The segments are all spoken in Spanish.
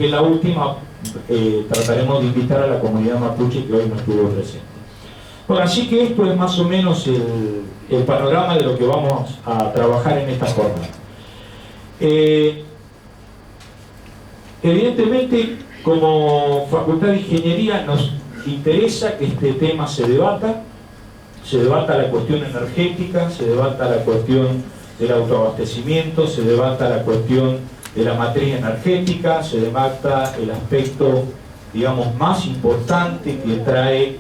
En la última trataremos de invitar a la comunidad mapuche que hoy no estuvo presente. Bueno, así que esto es más o menos el panorama de lo que vamos a trabajar en esta jornada. Evidentemente, como Facultad de Ingeniería nos interesa que este tema se debata la cuestión energética, se debata la cuestión del autoabastecimiento, se debata la cuestión de la matriz energética, se debata el aspecto, digamos, más importante que trae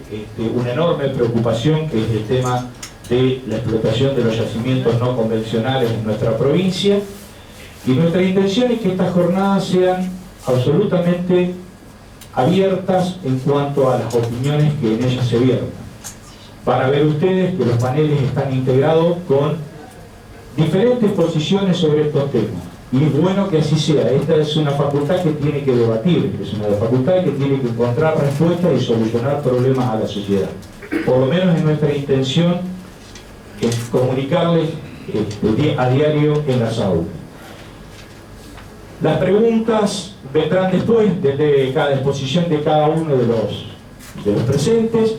una enorme preocupación, que es el tema de la explotación de los yacimientos no convencionales en nuestra provincia. Y nuestra intención es que estas jornadas sean absolutamente abiertas en cuanto a las opiniones que en ellas se viertan. Van a ver ustedes que los paneles están integrados con diferentes posiciones sobre estos temas. Y es bueno que así sea. Esta es una facultad que tiene que debatir, es una facultad que tiene que encontrar respuestas y solucionar problemas a la sociedad. Por lo menos es nuestra intención es comunicarles a diario en las aulas. Las preguntas vendrán después de cada exposición de cada uno de los presentes,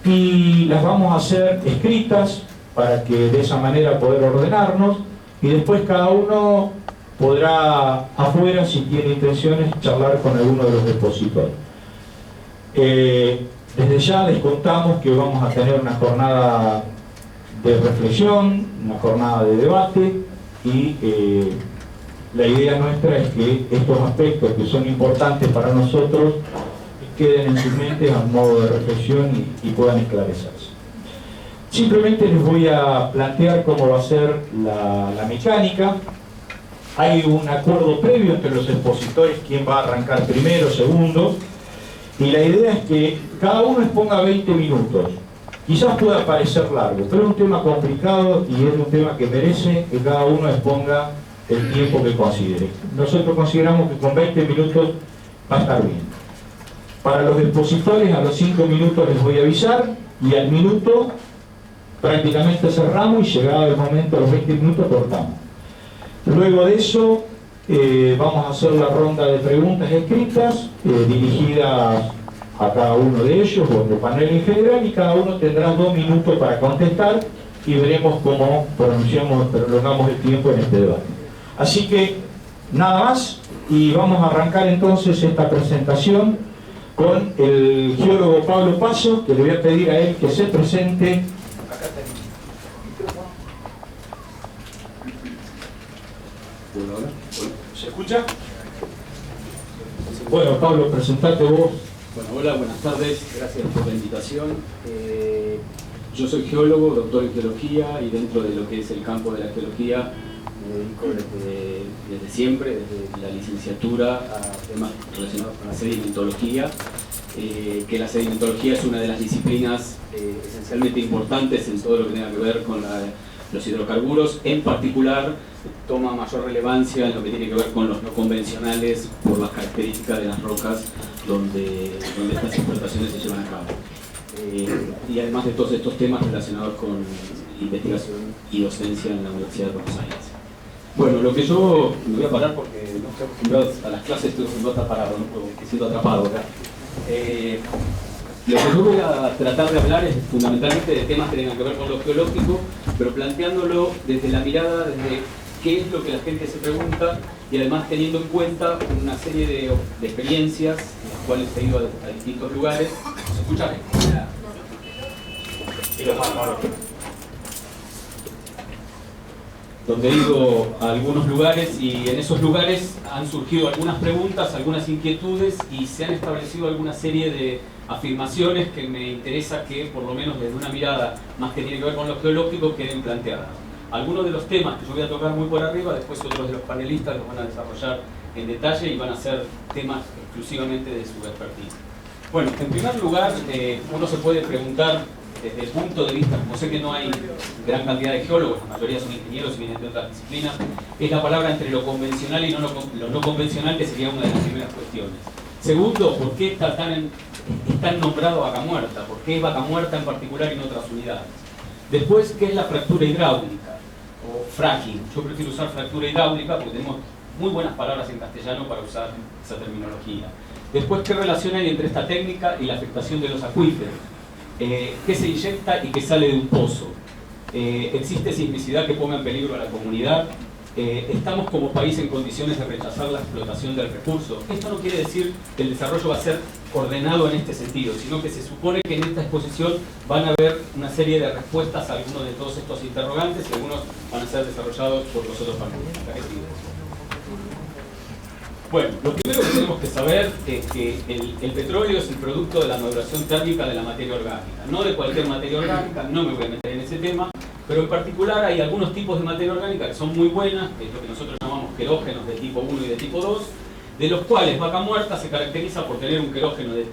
y las vamos a hacer escritas para que de esa manera poder ordenarnos, y después cada uno podrá afuera, si tiene intenciones, charlar con alguno de los expositores. Desde ya les contamos que vamos a tener una jornada de reflexión, una jornada de debate, y la idea nuestra es que estos aspectos que son importantes para nosotros queden en sus mentes a modo de reflexión y puedan esclarecerse. Simplemente les voy a plantear cómo va a ser la mecánica. Hay un acuerdo previo entre los expositores, quién va a arrancar primero, segundo, y la idea es que cada uno exponga 20 minutos. Quizás pueda parecer largo, pero es un tema complicado y es un tema que merece que cada uno exponga el tiempo que considere. Nosotros consideramos que con 20 minutos va a estar bien. Para los expositores, a los 5 minutos les voy a avisar, y al minuto prácticamente cerramos, y llegado el momento, a los 20 minutos cortamos. Luego de eso vamos a hacer la ronda de preguntas escritas dirigidas a cada uno de ellos o el panel en general, y cada uno tendrá 2 minutos para contestar, y veremos cómo prolongamos el tiempo en este debate. Así que nada más, y vamos a arrancar entonces esta presentación con el geólogo Pablo Paso, que le voy a pedir a él que se presente. ¿Se escucha? Bueno, Pablo, presentate vos. Bueno, hola, buenas tardes, gracias por la invitación. Yo soy geólogo, doctor en geología, y dentro de lo que es el campo de la geología me dedico desde siempre, desde la licenciatura, a temas relacionados con la sedimentología, que la sedimentología es una de las disciplinas esencialmente importantes en todo lo que tenga que ver con los hidrocarburos. En particular, toma mayor relevancia en lo que tiene que ver con los no convencionales por las características de las rocas donde estas explotaciones se llevan a cabo. Y además de todos estos temas relacionados con investigación y docencia en la Universidad de Buenos Aires. Bueno, lo que yo me voy a parar porque no estoy acostumbrado a las clases, estoy acostumbrado a estar parado, no puedo, me siento atrapado acá. Lo que yo voy a tratar de hablar es fundamentalmente de temas que tengan que ver con lo geológico, pero planteándolo desde la mirada, desde qué es lo que la gente se pregunta, y además teniendo en cuenta una serie de experiencias en las cuales he ido a distintos lugares. ¿Se escucha bien? Donde he ido a algunos lugares, y en esos lugares han surgido algunas preguntas, algunas inquietudes, y se han establecido alguna serie de afirmaciones que me interesa que, por lo menos desde una mirada más que tiene que ver con lo geológico, queden planteadas. Algunos de los temas que yo voy a tocar muy por arriba, después otros de los panelistas los van a desarrollar en detalle y van a ser temas exclusivamente de su expertise. Bueno, en primer lugar, uno se puede preguntar desde el punto de vista, como sé que no hay gran cantidad de geólogos, la mayoría son ingenieros y vienen de otras disciplinas, es la palabra entre lo convencional y lo no convencional, que sería una de las primeras cuestiones. Segundo, ¿por qué está tan nombrado Vaca Muerta? ¿Por qué Vaca Muerta en particular y en otras unidades? Después, ¿qué es la fractura hidráulica o fracking? Yo prefiero usar fractura hidráulica porque tenemos muy buenas palabras en castellano para usar esa terminología. Después, ¿qué relación hay entre esta técnica y la afectación de los acuíferos? ¿Qué se inyecta y qué sale de un pozo? ¿Existe sismicidad que ponga en peligro a la comunidad? ¿Estamos como país en condiciones de rechazar la explotación del recurso? Esto no quiere decir que el desarrollo va a ser ordenado en este sentido, sino que se supone que en esta exposición van a haber una serie de respuestas a algunos de todos estos interrogantes y algunos van a ser desarrollados por los otros participantes. Bueno, lo primero que tenemos que saber es que el petróleo es el producto de la maduración térmica de la materia orgánica, no de cualquier materia orgánica, no me voy a meter en ese tema, pero en particular hay algunos tipos de materia orgánica que son muy buenas, que es lo que nosotros llamamos quelógenos de tipo 1 y de tipo 2, de los cuales Vaca Muerta se caracteriza por tener un quelógeno de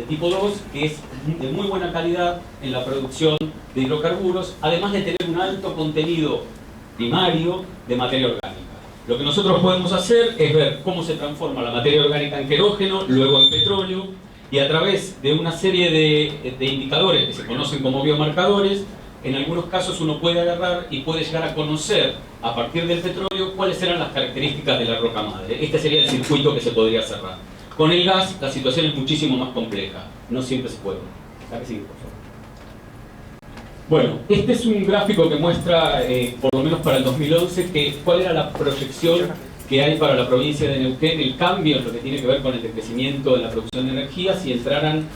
tipo 2 que es de muy buena calidad en la producción de hidrocarburos, además de tener un alto contenido primario de materia orgánica. Lo que nosotros podemos hacer es ver cómo se transforma la materia orgánica en quelógeno, luego en petróleo, y a través de una serie de indicadores que se conocen como biomarcadores, en algunos casos uno puede agarrar y puede llegar a conocer, a partir del petróleo, cuáles eran las características de la roca madre. Este sería el circuito que se podría cerrar. Con el gas la situación es muchísimo más compleja, no siempre se puede. ¿Sabes? Sí, por favor. Bueno, este es un gráfico que muestra, por lo menos para el 2011, cuál era la proyección que hay para la provincia de Neuquén, el cambio en lo que tiene que ver con el decrecimiento de la producción de energía, si entraran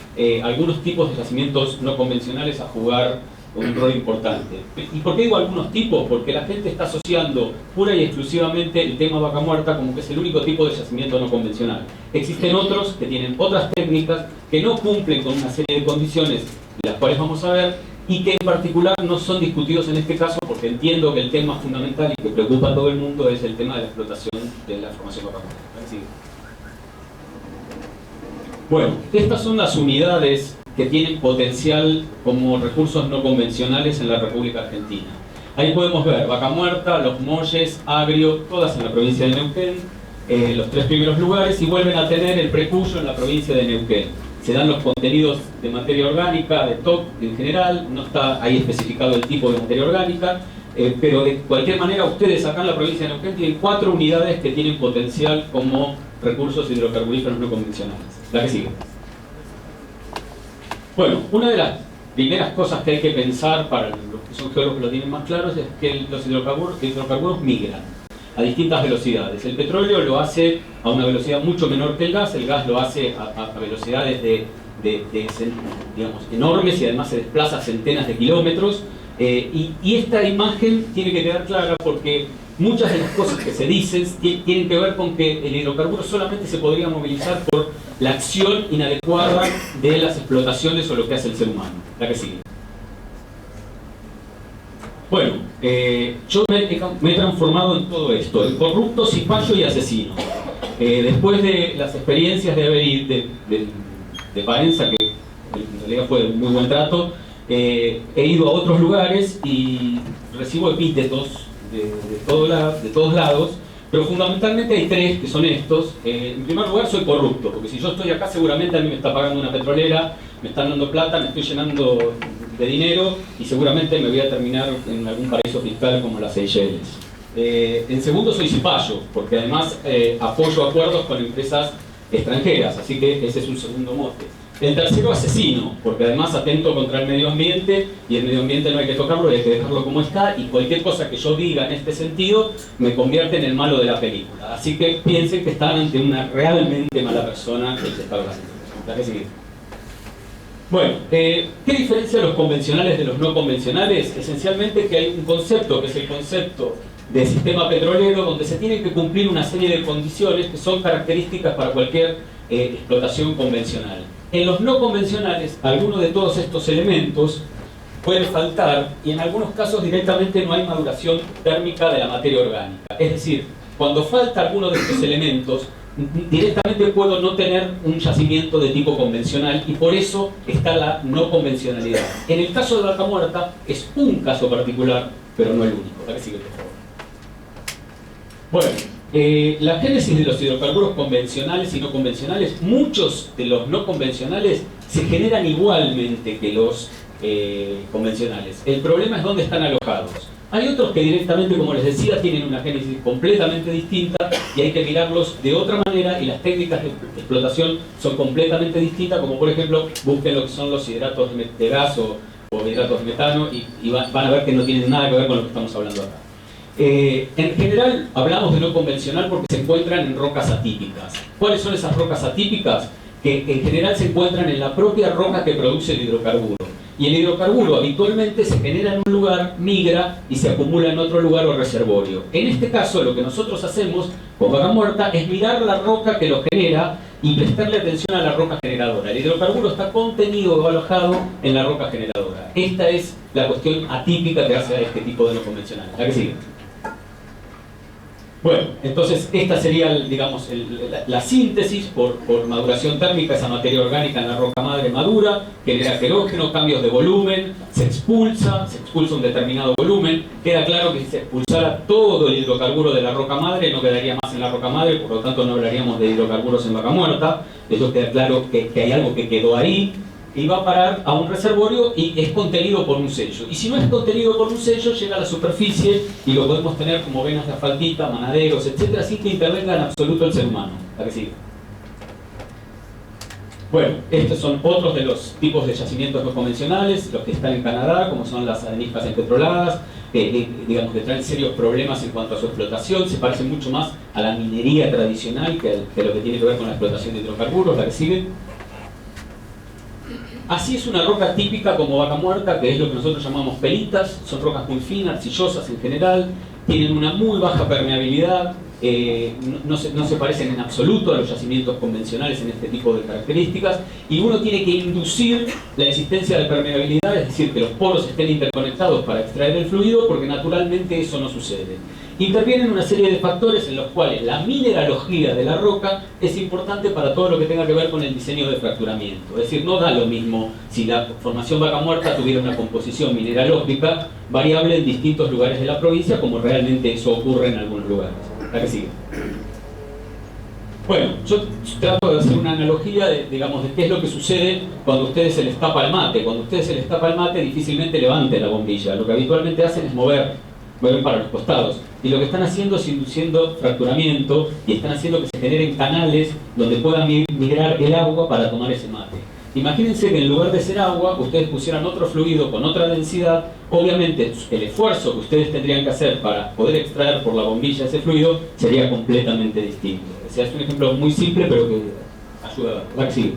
algunos tipos de yacimientos no convencionales a jugar un rol importante. ¿Y por qué digo algunos tipos? Porque la gente está asociando pura y exclusivamente el tema Vaca Muerta como que es el único tipo de yacimiento no convencional. Existen otros que tienen otras técnicas que no cumplen con una serie de condiciones, de las cuales vamos a ver, y que en particular no son discutidos en este caso porque entiendo que el tema fundamental y que preocupa a todo el mundo es el tema de la explotación de la formación Vaca Muerta. ¿Sí? Bueno, estas son las unidades que tienen potencial como recursos no convencionales en la República Argentina. Ahí podemos ver Vaca Muerta, Los Molles, Agrio, todas en la provincia de Neuquén, los tres primeros lugares, y vuelven a tener el precuyo en la provincia de Neuquén. Se dan los contenidos de materia orgánica, de TOC en general, no está ahí especificado el tipo de materia orgánica, pero de cualquier manera ustedes acá en la provincia de Neuquén tienen 4 unidades que tienen potencial como recursos hidrocarburíferos no convencionales. La que sigue. Bueno, una de las primeras cosas que hay que pensar para los que son geólogos que lo tienen más claros es que los hidrocarburos migran a distintas velocidades. El petróleo lo hace a una velocidad mucho menor que el gas lo hace a velocidades digamos, enormes y además se desplaza centenas de kilómetros. Y esta imagen tiene que quedar clara porque muchas de las cosas que se dicen tienen que ver con que el hidrocarburo solamente se podría movilizar por la acción inadecuada de las explotaciones o lo que hace el ser humano. La que sigue. Bueno, yo me he transformado en todo esto, en corrupto, cipayo y asesino. Después de las experiencias de haber ido de Paenza, que en realidad fue un muy buen trato, he ido a otros lugares y recibo epítetos de todos lados, pero fundamentalmente hay 3 que son estos. En primer lugar, soy corrupto, porque si yo estoy acá seguramente a mí me está pagando una petrolera, me están dando plata, me estoy llenando de dinero y seguramente me voy a terminar en algún paraíso fiscal como las Seychelles. En segundo, soy cipayo, porque además apoyo acuerdos con empresas extranjeras, así que ese es un segundo mote. El tercero, asesino, porque además atento contra el medio ambiente, y el medio ambiente no hay que tocarlo, hay que dejarlo como está, y cualquier cosa que yo diga en este sentido me convierte en el malo de la película. Así que piensen que están ante una realmente mala persona que se está hablando. ¿La que sigue? Bueno, ¿qué diferencia los convencionales de los no convencionales? Esencialmente que hay un concepto, que es el concepto de sistema petrolero, donde se tienen que cumplir una serie de condiciones que son características para cualquier explotación convencional. En los no convencionales, alguno de todos estos elementos puede faltar y en algunos casos directamente no hay maduración térmica de la materia orgánica. Es decir, cuando falta alguno de estos elementos, directamente puedo no tener un yacimiento de tipo convencional y por eso está la no convencionalidad. En el caso de Vaca Muerta es un caso particular, pero no el único. ¿La que sigue, por favor? Bueno, la génesis de los hidrocarburos convencionales y no convencionales, muchos de los no convencionales se generan igualmente que los convencionales. El problema es dónde están alojados. Hay otros que directamente, como les decía, tienen una génesis completamente distinta y hay que mirarlos de otra manera, y las técnicas de explotación son completamente distintas, como por ejemplo, busquen lo que son los hidratos de gas o hidratos de metano y van a ver que no tienen nada que ver con lo que estamos hablando acá. En general hablamos de no convencional porque se encuentran en rocas atípicas. ¿Cuáles son esas rocas atípicas? Que en general se encuentran en la propia roca que produce el hidrocarburo. Y el hidrocarburo habitualmente se genera en un lugar, migra y se acumula en otro lugar o reservorio. En este caso, lo que nosotros hacemos con Vaca Muerta es mirar la roca que lo genera y prestarle atención a la roca generadora. El hidrocarburo está contenido o alojado en la roca generadora. Esta es la cuestión atípica que hace a este tipo de no convencional. ¿La que sigue? Bueno, entonces esta sería, digamos, la síntesis por maduración térmica. Esa materia orgánica en la roca madre madura, genera querógeno, cambios de volumen, se expulsa un determinado volumen. Queda claro que si se expulsara todo el hidrocarburo de la roca madre, no quedaría más en la roca madre, por lo tanto no hablaríamos de hidrocarburos en Vaca Muerta. Eso queda claro que hay algo que quedó ahí y va a parar a un reservorio y es contenido por un sello. Y si no es contenido por un sello, llega a la superficie y lo podemos tener como venas de asfaltita, manaderos, etcétera, sin que intervenga en absoluto el ser humano. ¿A que sigue? Bueno, estos son otros de los tipos de yacimientos no convencionales, los que están en Canadá, como son las areniscas empetroladas, digamos que traen serios problemas en cuanto a su explotación. Se parecen mucho más a la minería tradicional que lo que tiene que ver con la explotación de hidrocarburos. ¿La que sigue? Así es una roca típica como Vaca Muerta, que es lo que nosotros llamamos pelitas. Son rocas muy finas, arcillosas en general, tienen una muy baja permeabilidad, no se parecen en absoluto a los yacimientos convencionales en este tipo de características, y uno tiene que inducir la existencia de permeabilidad, es decir, que los poros estén interconectados para extraer el fluido, porque naturalmente eso no sucede. Intervienen una serie de factores en los cuales la mineralogía de la roca es importante para todo lo que tenga que ver con el diseño de fracturamiento. Es decir, no da lo mismo si la formación Vaca Muerta tuviera una composición mineralógica variable en distintos lugares de la provincia, como realmente eso ocurre en algunos lugares. ¿La que sigue? Bueno, yo trato de hacer una analogía de qué es lo que sucede cuando a ustedes se les tapa el mate. Cuando a ustedes se les tapa el mate, difícilmente levanten la bombilla. Lo que habitualmente hacen es mover para los costados, y lo que están haciendo es induciendo fracturamiento y están haciendo que se generen canales donde puedan migrar el agua para tomar ese mate. Imagínense que en lugar de ser agua, ustedes pusieran otro fluido con otra densidad. Obviamente el esfuerzo que ustedes tendrían que hacer para poder extraer por la bombilla ese fluido sería completamente distinto. O sea, es un ejemplo muy simple, pero que ayuda a ver.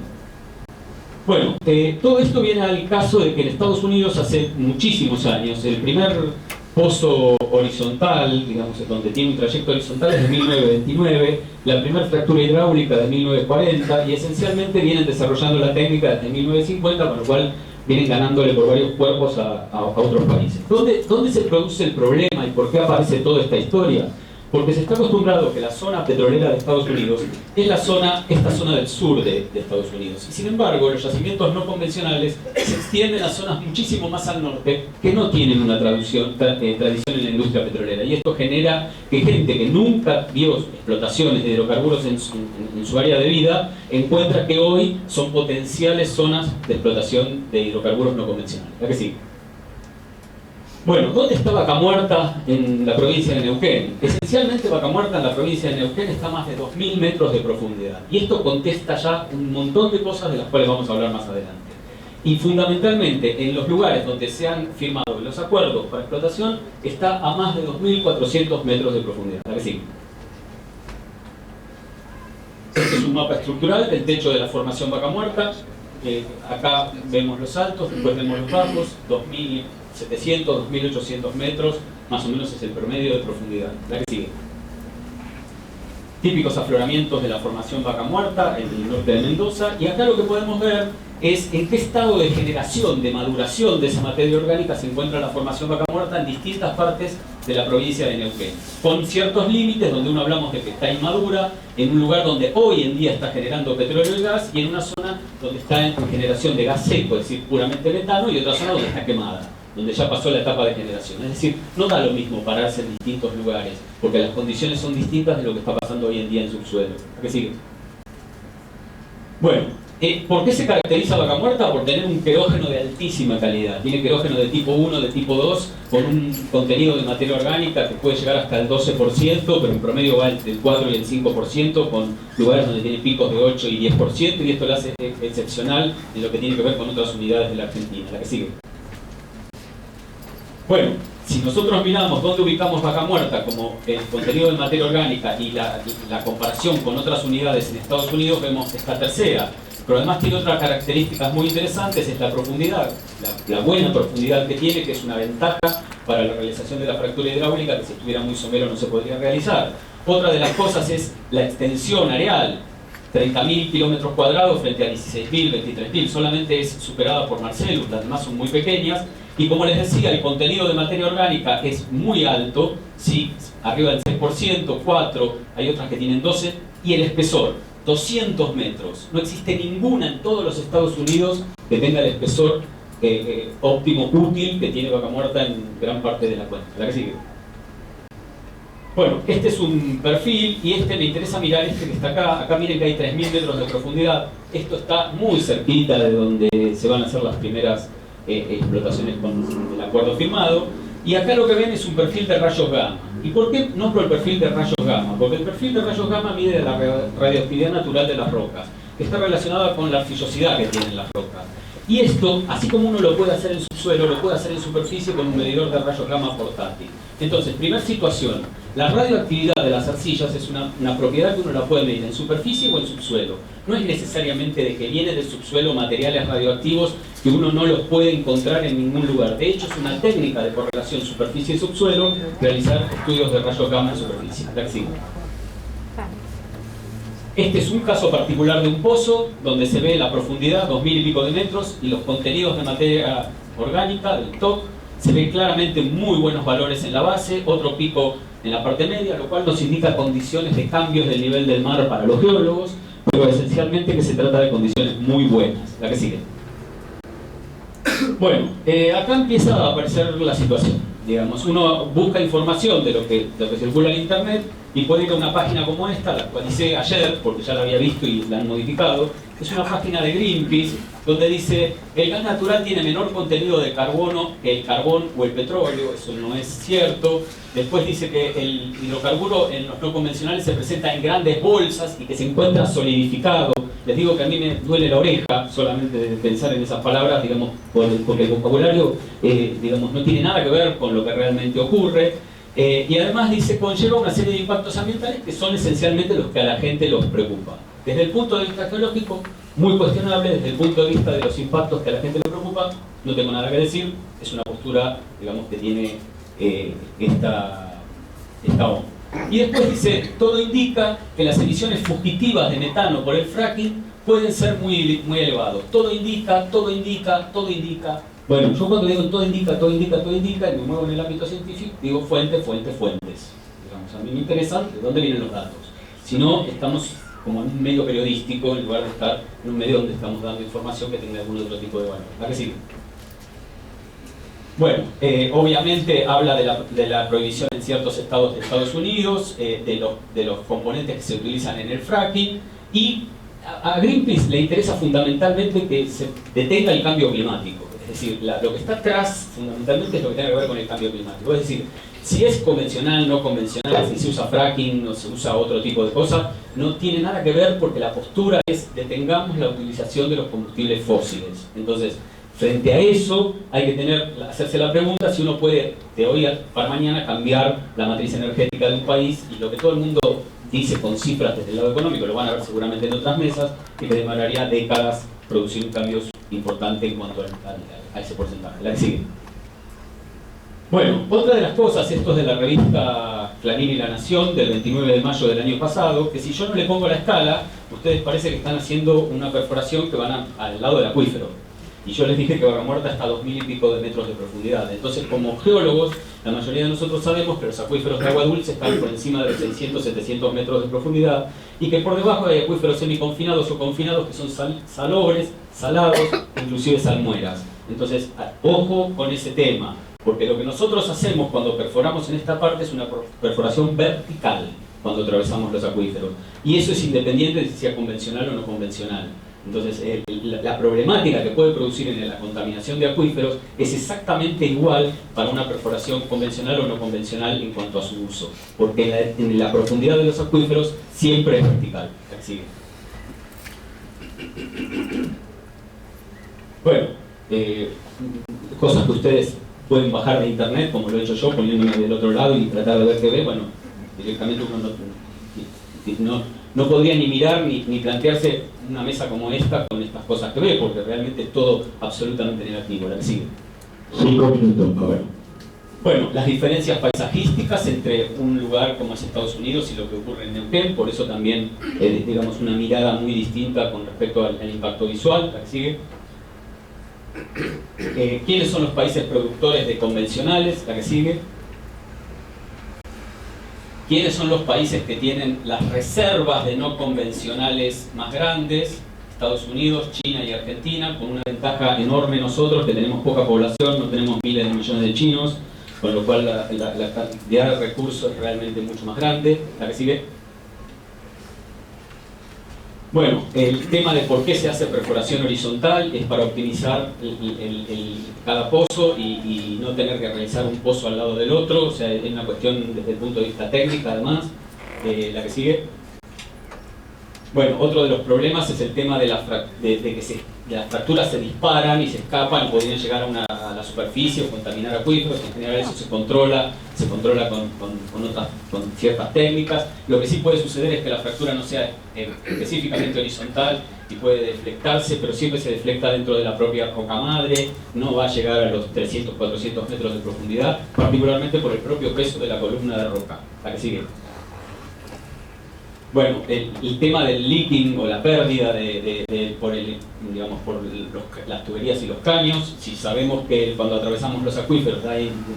Bueno, todo esto viene al caso de que en Estados Unidos hace muchísimos años, el primer pozo horizontal, digamos, donde tiene un trayecto horizontal, es de 1929, la primera fractura hidráulica de 1940, y esencialmente vienen desarrollando la técnica desde 1950, con lo cual vienen ganándole por varios cuerpos a otros países. ¿Dónde se produce el problema y por qué aparece toda esta historia? Porque se está acostumbrado que la zona petrolera de Estados Unidos es esta zona del sur de Estados Unidos. Y sin embargo, los yacimientos no convencionales se extienden a zonas muchísimo más al norte que no tienen una tradición en la industria petrolera. Y esto genera que gente que nunca vio explotaciones de hidrocarburos en su área de vida, encuentra que hoy son potenciales zonas de explotación de hidrocarburos no convencionales. ¿A que sí? Bueno, ¿dónde está Vaca Muerta en la provincia de Neuquén? Esencialmente Vaca Muerta en la provincia de Neuquén está a más de 2000 metros de profundidad. Y esto contesta ya un montón de cosas de las cuales vamos a hablar más adelante. Y fundamentalmente en los lugares donde se han firmado los acuerdos para explotación está a más de 2400 metros de profundidad. ¿A que sí? Este es un mapa estructural del techo de la formación Vaca Muerta. Acá vemos los altos, después vemos los bajos, 2700, 2800 metros, más o menos es el promedio de profundidad. La que sigue. Típicos afloramientos de la formación Vaca Muerta en el norte de Mendoza, y acá lo que podemos ver es en qué estado de generación, de maduración de esa materia orgánica se encuentra la formación Vaca Muerta en distintas partes de la provincia de Neuquén, con ciertos límites donde uno hablamos de que está inmadura, en un lugar donde hoy en día está generando petróleo y gas, y en una zona donde está en generación de gas seco, es decir, puramente metano, y otra zona donde está quemada, donde ya pasó la etapa de generación. Es decir, no da lo mismo pararse en distintos lugares, porque las condiciones son distintas de lo que está pasando hoy en día en subsuelo. ¿A qué sigue? Bueno, ¿Por qué se caracteriza Vaca Muerta? Por tener un querógeno de altísima calidad. Tiene querógeno de tipo 1, de tipo 2, con un contenido de materia orgánica que puede llegar hasta el 12%, pero en promedio va entre el 4 y el 5%, con lugares donde tiene picos de 8 y 10%, y esto lo hace excepcional en lo que tiene que ver con otras unidades de la Argentina. La que sigue. Bueno, si nosotros miramos dónde ubicamos Vaca Muerta como el contenido de materia orgánica y la comparación con otras unidades en Estados Unidos, vemos esta tercera. Pero además tiene otras características muy interesantes, es la profundidad, la buena profundidad que tiene, que es una ventaja para la realización de la fractura hidráulica, que si estuviera muy somero no se podría realizar. Otra de las cosas es la extensión areal, 30.000 kilómetros cuadrados frente a 16.000, 23.000, solamente es superada por Marcellus, las demás son muy pequeñas, y como les decía, el contenido de materia orgánica es muy alto, sí, arriba del 6%, 4%, hay otras que tienen 12%, y el espesor, 200 metros. No existe ninguna en todos los Estados Unidos que tenga el espesor óptimo útil que tiene Vaca Muerta en gran parte de la cuenca. ¿La que sigue? Bueno, este es un perfil y me interesa mirar este que está acá. Acá miren que hay 3.000 metros de profundidad. Esto está muy cerquita de donde se van a hacer las primeras explotaciones con el acuerdo firmado. Y acá lo que ven es un perfil de rayos gamma. ¿Y por qué nombro el perfil de rayos gamma? Porque el perfil de rayos gamma mide la radioactividad natural de las rocas, que está relacionada con la arcillosidad que tienen las rocas. Y esto, así como uno lo puede hacer en subsuelo, lo puede hacer en superficie con un medidor de rayos gamma portátil. Entonces, primera situación, la radioactividad de las arcillas es una propiedad que uno la puede medir en superficie o en subsuelo. No es necesariamente de que viene del subsuelo materiales radioactivos que uno no los puede encontrar en ningún lugar. De hecho, es una técnica de correlación superficie y subsuelo realizar estudios de rayos gamma en superficie. Este es un caso particular de un pozo donde se ve la profundidad, 2.000 y pico de metros, y los contenidos de materia orgánica del TOC. Se ven claramente muy buenos valores en la base, otro pico en la parte media, lo cual nos indica condiciones de cambios del nivel del mar para los geólogos, pero esencialmente que se trata de condiciones muy buenas. La que sigue. Bueno, acá empieza a aparecer la situación. Digamos, uno busca información de lo que circula en internet y puede ir a una página como esta, la actualicé ayer porque ya la había visto y la han modificado. Es una página de Greenpeace donde dice el gas natural tiene menor contenido de carbono que el carbón o el petróleo. Eso no es cierto. Después dice que el hidrocarburo en los no convencionales se presenta en grandes bolsas y que se encuentra solidificado. Les digo que a mí me duele la oreja solamente de pensar en esas palabras, digamos, porque el vocabulario digamos, no tiene nada que ver con lo que realmente ocurre. Y además dice conlleva una serie de impactos ambientales que son esencialmente los que a la gente los preocupa. Desde el punto de vista geológico, muy cuestionable. Desde el punto de vista de los impactos que a la gente le preocupa, no tengo nada que decir. Es una postura, digamos, que tiene esta onda. Y después dice, todo indica que las emisiones fugitivas de metano por el fracking pueden ser muy elevados. Todo indica, todo indica, todo indica. Bueno, yo cuando digo todo indica, todo indica, todo indica, y me muevo en el ámbito científico, digo fuentes, fuentes, fuentes. Digamos, a mí me interesa de dónde vienen los datos. Si no, estamos como en un medio periodístico en lugar de estar en un medio donde estamos dando información que tenga algún otro tipo de valor. ¿La que sigue? Bueno, obviamente habla de la prohibición en ciertos estados de Estados Unidos, de los componentes que se utilizan en el fracking, y a Greenpeace le interesa fundamentalmente que se detenga el cambio climático. Es decir, lo que está atrás fundamentalmente es lo que tiene que ver con el cambio climático. Es decir, si es convencional, no convencional, si se usa fracking o se usa otro tipo de cosas, no tiene nada que ver porque la postura es detengamos la utilización de los combustibles fósiles. Entonces, frente a eso, hay que hacerse la pregunta si uno puede, de hoy para mañana, cambiar la matriz energética de un país, y lo que todo el mundo dice con cifras desde el lado económico, lo van a ver seguramente en otras mesas, que demoraría décadas producir un cambio importante en cuanto a ese porcentaje. La que sigue. Bueno, otra de las cosas, esto es de la revista Clarín y La Nación del 29 de mayo del año pasado, que si yo no le pongo la escala, ustedes parece que están haciendo una perforación que van al lado del acuífero. Y yo les dije que Vaca Muerta está a 2.000 y pico de metros de profundidad. Entonces, como geólogos, la mayoría de nosotros sabemos que los acuíferos de agua dulce están por encima de los 600, 700 metros de profundidad, y que por debajo hay acuíferos semiconfinados o confinados que son salobres, salados, inclusive salmueras. Entonces, ojo con ese tema, porque lo que nosotros hacemos cuando perforamos en esta parte es una perforación vertical, cuando atravesamos los acuíferos. Y eso es independiente de si sea convencional o no convencional. Entonces, la problemática que puede producir en la contaminación de acuíferos es exactamente igual para una perforación convencional o no convencional en cuanto a su uso, porque en la profundidad de los acuíferos siempre es vertical. Sigue. Bueno, cosas que ustedes pueden bajar de internet, como lo he hecho yo, poniéndome del otro lado y tratar de ver qué ve. Bueno, directamente uno no podría ni mirar ni plantearse una mesa como esta con estas cosas que ve, porque realmente es todo absolutamente negativo. La que sigue. 5 minutos. Bueno, las diferencias paisajísticas entre un lugar como es Estados Unidos y lo que ocurre en Neuquén, por eso también, digamos, una mirada muy distinta con respecto al impacto visual. La que sigue. ¿Quiénes son los países productores de convencionales? La que sigue. ¿Quiénes son los países que tienen las reservas de no convencionales más grandes? Estados Unidos, China y Argentina, con una ventaja enorme nosotros, que tenemos poca población, no tenemos miles de millones de chinos, con lo cual la cantidad de recursos es realmente mucho más grande. La que sigue. Bueno, el tema de por qué se hace perforación horizontal es para optimizar cada pozo y no tener que realizar un pozo al lado del otro, o sea, es una cuestión desde el punto de vista técnico además. La que sigue. Bueno, otro de los problemas es el tema de que las fracturas se disparan y se escapan y podrían llegar a la superficie o contaminar acuíferos. En general eso se controla con ciertas técnicas. Lo que sí puede suceder es que la fractura no sea específicamente horizontal y puede deflectarse, pero siempre se deflecta dentro de la propia roca madre, no va a llegar a los 300, 400 metros de profundidad, particularmente por el propio peso de la columna de roca. La que sigue. Bueno, el tema del leaking o la pérdida por las tuberías y los caños, si sabemos que cuando atravesamos los acuíferos,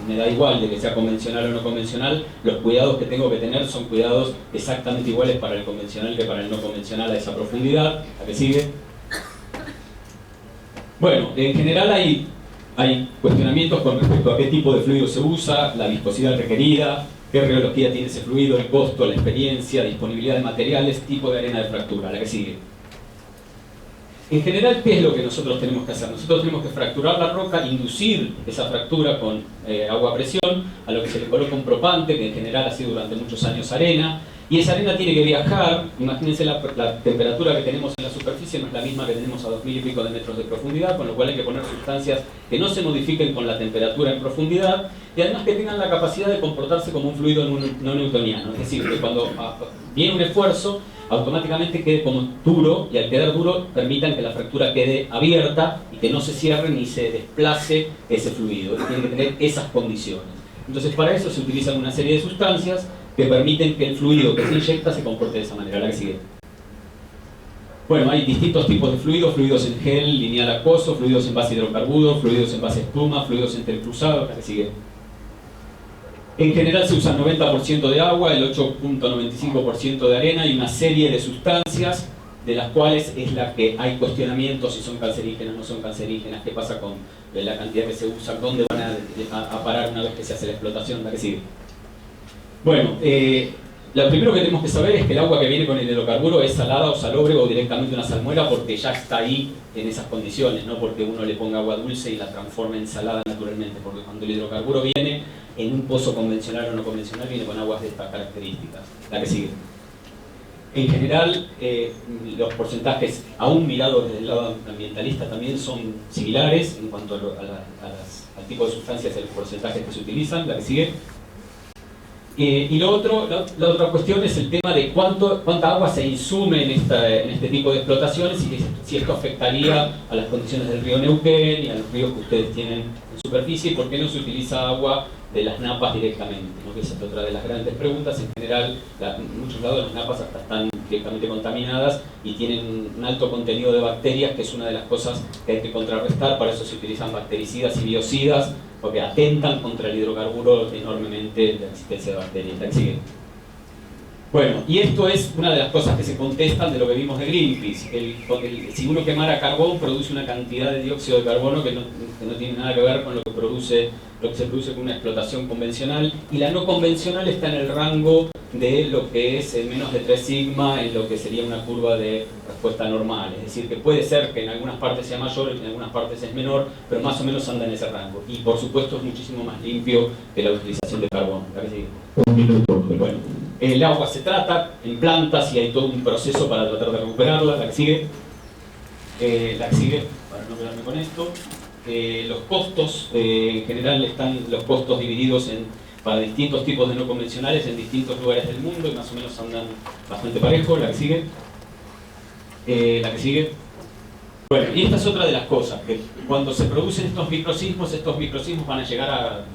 me da igual de que sea convencional o no convencional, los cuidados que tengo que tener son cuidados exactamente iguales para el convencional que para el no convencional a esa profundidad. ¿La que sigue? Bueno, en general hay cuestionamientos con respecto a qué tipo de fluido se usa, la viscosidad requerida, qué rheología tiene ese fluido, el costo, la experiencia, disponibilidad de materiales, tipo de arena de fractura. La que sigue. En general, ¿qué es lo que nosotros tenemos que hacer? Nosotros tenemos que fracturar la roca, inducir esa fractura con agua a presión, a lo que se le coloca un propante, que en general ha sido durante muchos años arena, y esa arena tiene que viajar. Imagínense la temperatura que tenemos en la superficie no es la misma que tenemos a 2000 y pico de metros de profundidad, con lo cual hay que poner sustancias que no se modifiquen con la temperatura en profundidad y además que tengan la capacidad de comportarse como un fluido no newtoniano, es decir, que cuando viene un esfuerzo automáticamente quede como duro y al quedar duro permitan que la fractura quede abierta y que no se cierre ni se desplace ese fluido. Tiene que tener esas condiciones. Entonces para eso se utilizan una serie de sustancias que permiten que el fluido que se inyecta se comporte de esa manera. La que sigue. Bueno, hay distintos tipos de fluidos: fluidos en gel, lineal acuoso, fluidos en base hidrocarburo, fluidos en base espuma, fluidos entrecruzados. La que sigue. En general se usa el 90% de agua, el 8.95% de arena y una serie de sustancias de las cuales es la que hay cuestionamientos si son cancerígenas o no son cancerígenas, qué pasa con la cantidad que se usa, dónde van a parar una vez que se hace la explotación. La que sigue. Bueno, lo primero que tenemos que saber es que el agua que viene con el hidrocarburo es salada o salobre o directamente una salmuera porque ya está ahí en esas condiciones, no porque uno le ponga agua dulce y la transforme en salada naturalmente, porque cuando el hidrocarburo viene en un pozo convencional o no convencional viene con aguas de estas características. La que sigue. En general, los porcentajes, aún mirados desde el lado ambientalista, también son similares en cuanto al tipo de sustancias y los porcentajes que se utilizan. La que sigue. Y la otra cuestión es el tema de cuánta agua se insume en este tipo de explotaciones y si esto afectaría a las condiciones del río Neuquén y a los ríos que ustedes tienen en superficie y por qué no se utiliza agua de las napas directamente, ¿no? Que esa es otra de las grandes preguntas. En general, en muchos lados las napas hasta están directamente contaminadas y tienen un alto contenido de bacterias, que es una de las cosas que hay que contrarrestar. Para eso se utilizan bactericidas y biocidas, porque atentan contra el hidrocarburo enormemente la existencia de bacterias. Bueno, y esto es una de las cosas que se contestan de lo que vimos de Greenpeace. Si uno quemara carbón, produce una cantidad de dióxido de carbono que no tiene nada que ver con lo que se produce con una explotación convencional, y la no convencional está en el rango de lo que es menos de 3 sigma en lo que sería una curva de respuesta normal. Es decir, que puede ser que en algunas partes sea mayor, en algunas partes es menor, pero más o menos anda en ese rango. Y por supuesto es muchísimo más limpio que la utilización de carbón. Un minuto. Bueno, el agua se trata en plantas y hay todo un proceso para tratar de recuperarla. La que sigue, para no quedarme con esto. Los costos, en general están los costos divididos para distintos tipos de no convencionales en distintos lugares del mundo y más o menos andan bastante parejo. La que sigue. Bueno, y esta es otra de las cosas, que cuando se producen estos microsismos van a llegar a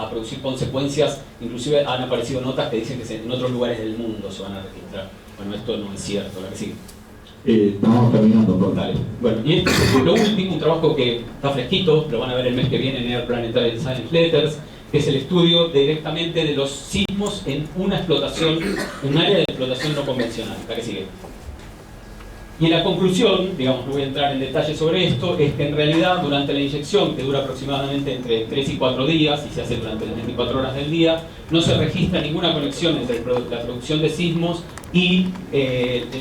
producir consecuencias. Inclusive han aparecido notas que dicen que en otros lugares del mundo se van a registrar. Bueno, esto no es cierto. La que sigue. Estamos terminando, por Dale. Bueno, y esto es lo último, un trabajo que está fresquito, lo van a ver el mes que viene en Air Planetary Science Letters, que es el estudio directamente de los sismos en un área de explotación no convencional. La que sigue. Y en la conclusión, digamos, no voy a entrar en detalle sobre esto, es que en realidad durante la inyección, que dura aproximadamente entre 3 y 4 días, y se hace durante las 24 horas del día, no se registra ninguna conexión entre la producción de sismos y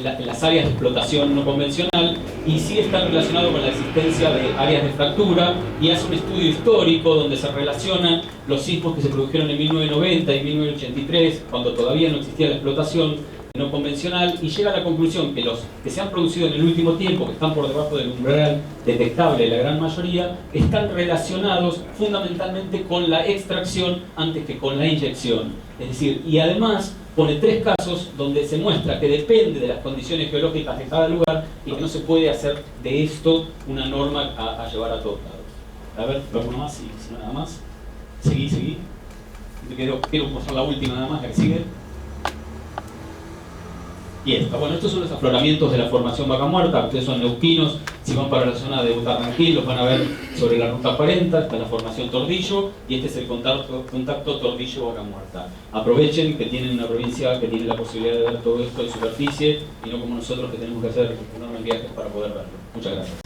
las áreas de explotación no convencional, y sí está relacionado con la existencia de áreas de fractura, y hace un estudio histórico donde se relacionan los sismos que se produjeron en 1990 y 1983, cuando todavía no existía la explotación no convencional, y llega a la conclusión que los que se han producido en el último tiempo, que están por debajo del umbral detectable, la gran mayoría, están relacionados fundamentalmente con la extracción antes que con la inyección. Es decir, y además pone 3 casos donde se muestra que depende de las condiciones geológicas de cada lugar y que no se puede hacer de esto una norma a llevar a todos lados. A ver, alguno más, si no nada más. Seguí. Quiero mostrar la última nada más, la que sigue. Y esta. Bueno, estos son los afloramientos de la formación Vaca Muerta. Ustedes son neuquinos, si van para la zona de Butarranquil los van a ver sobre la ruta 40, está la formación Tordillo, y este es el contacto Tordillo-Vaca Muerta. Aprovechen que tienen una provincia que tiene la posibilidad de ver todo esto de superficie, y no como nosotros que tenemos que hacer enormes viajes para poder verlo. Muchas gracias.